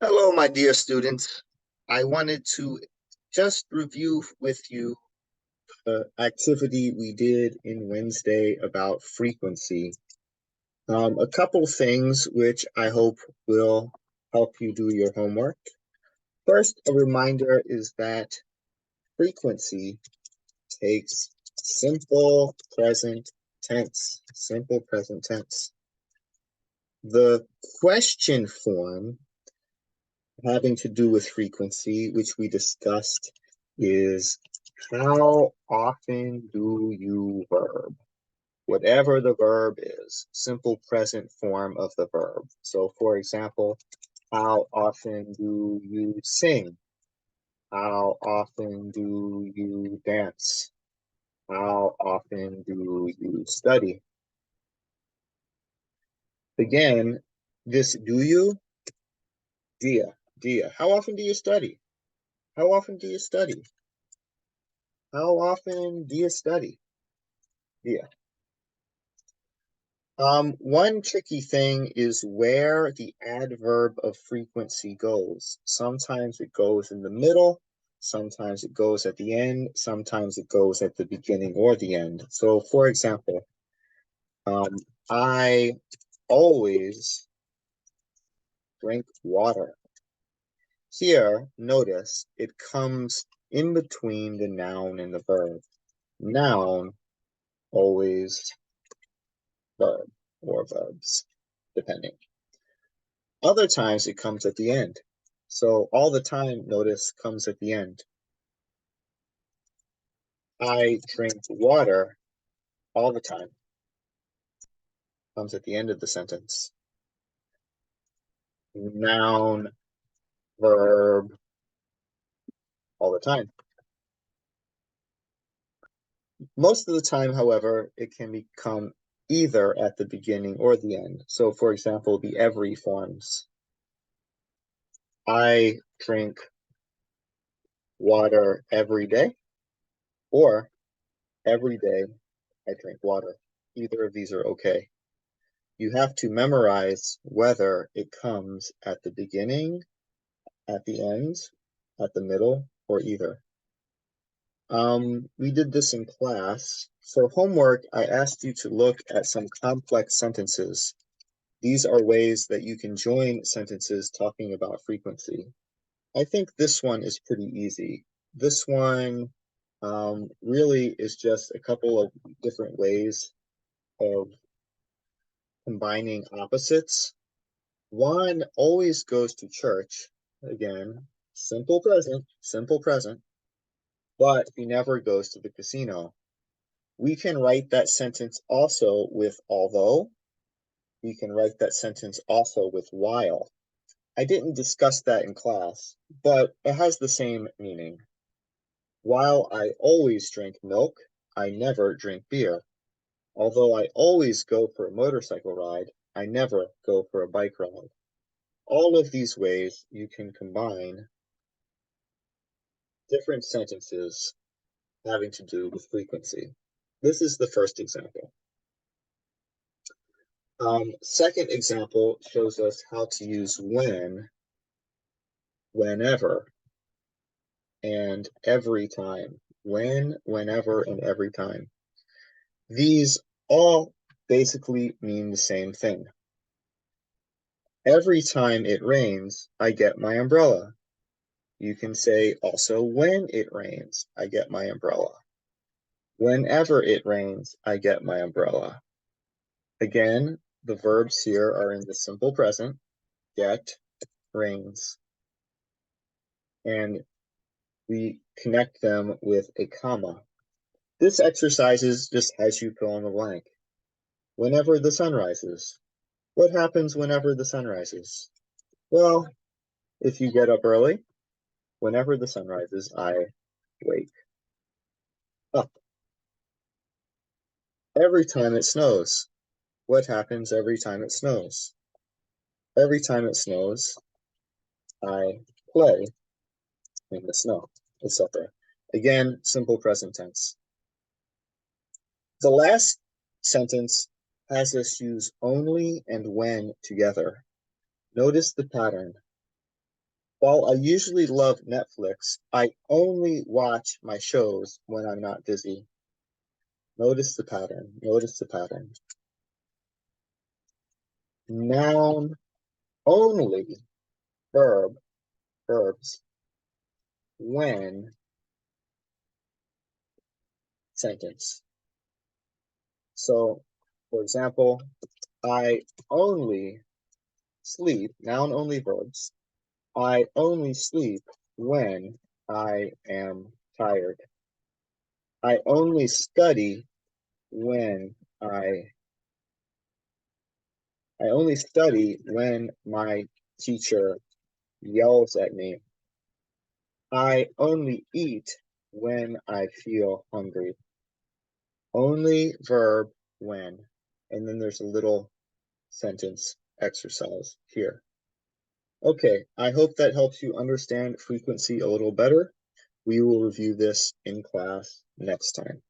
Hello, my dear students. I wanted to just review with you the activity we did in Wednesday about frequency. A couple things which I hope will help you do your homework. First, a reminder is that frequency takes simple present tense. Simple present tense. The question form having to do with frequency, which we discussed, is how often do you verb? Whatever the verb is, simple present form of the verb. So, for example, how often do you sing? How often do you dance? How often do you study? Again, this do you, dia. How often do you study? How often do you study? How often do you study? Yeah. One tricky thing is where the adverb of frequency goes. Sometimes it goes in the middle, sometimes it goes at the end, sometimes it goes at the beginning or the end. So, for example, um, I always drink water. Here, notice it comes in between the noun and the verb. Noun, always, verb, or verbs, depending. Other times it comes at the end. So all the time, notice, comes at the end. I drink water all the time comes at the end of the sentence. Noun, verb, all the time. Most of the time, however, it can become either at the beginning or the end. So, for example, the every forms. I drink water every day, or every day I drink water. Either of these are okay. You have to memorize whether it comes at the beginning, at the end, at the middle, or either. We did this in class. For homework, I asked you to look at some complex sentences. These are ways that you can join sentences talking about frequency. I think this one is pretty easy. This one really is just a couple of different ways of combining opposites. One always goes to church. Again, simple present, but he never goes to the casino. We can write that sentence also with although. We can write that sentence also with while. I didn't discuss that in class, but it has the same meaning. While I always drink milk, I never drink beer. Although I always go for a motorcycle ride, I never go for a bike ride. All of these ways you can combine different sentences having to do with frequency. This is the first example. Second example shows us how to use when, whenever, and every time. When, whenever, and every time. These all basically mean the same thing. Every time it rains, I get my umbrella. You can say also when it rains, I get my umbrella. Whenever it rains, I get my umbrella. Again, the verbs here are in the simple present, get, rains, and we connect them with a comma. This exercise is just as you fill in the blank. Whenever the sun rises. What happens whenever the sun rises? Well, if you get up early, whenever the sun rises, I wake up. Every time it snows. What happens every time it snows? Every time it snows, I play in the snow, etc. Again, simple present tense. The last sentence has us use only and when together. Notice the pattern. While I usually love Netflix, I only watch my shows when I'm not busy. Notice the pattern. Notice the pattern. Noun only, verbs, when, sentence. So, for example, I only sleep, noun only verbs. I only sleep when I am tired. I only study when I only study when my teacher yells at me. I only eat when I feel hungry. Only verb when. And then there's a little sentence exercise here. Okay, I hope that helps you understand frequency a little better. We will review this in class next time.